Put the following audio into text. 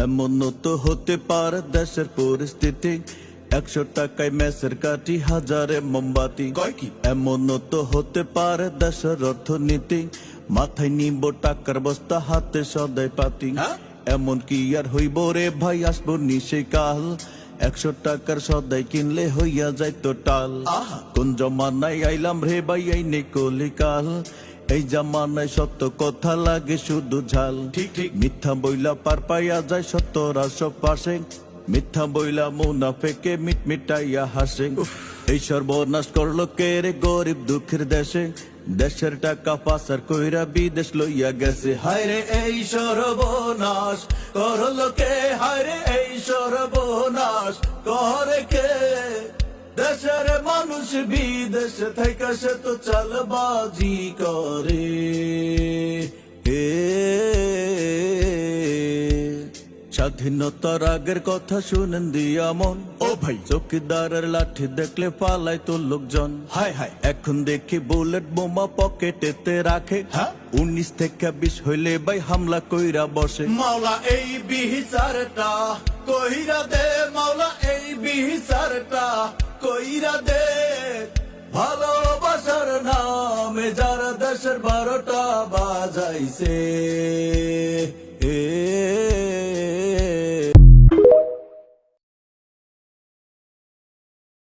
এমনও তো হতে পারে দেশের পরিস্থিতি, 100 টাকায় মেসের কাটি, হাজারে মোমবাতি। কয় কি? এমনও তো হতে পারে দেশের অর্থনীতি, মাথায় নিব টাকার বস্তা, হাতে সদাই পাতি। হ্যাঁ? এমন কি আর হইব রে ভাই, আসবো নিশে কাল, 100 টাকার সদাই কিনলে হইয়া যাইতো টাল। আহা। কোন জমানায় আইলাম রে ভাই, এই নেই কলিকাল, এই জামানায় সত্য কথা লাগে শুধু ঝাল। ঠিক ঠিক। মিথ্যা বইলা পার পাইয়া যায় সত্যর সব পাশে, মিথ্যা বইলা মুনাফেকে মিটমিটাইয়া হাসে। এই সর্বনাশ করলো কে রে গরিব দুঃখের দেশে, দেশের টাকা পাচার কইরা বিদেশ লইয়া গেছে। হায় রে এই সর্বনাশ করলো কে, হায় রে এই সর্বনাশ করে কে, দেশের মানুষ বিদেশে থেকে সে তো চালবাজি করে। স্বাধীনতার আগের কথা শুনেন দিয়া মন, ও ভাই। চৌকিদারের লাঠি দেখলে পালাই তো লোকজন। হায় হায়। এখন দেখি বুলেট বোমা পকেটেতে রাখে, হ্যাঁ? 19 থেকে 20 হইলে ভাই হামলা কইরা বসে। মাওলা এই বিচারটা কইরা দে, মাওলা এই বিচারটা কইরা দে, ভালোবাসার নামে যারা দেশের 12টা বাজাইছে।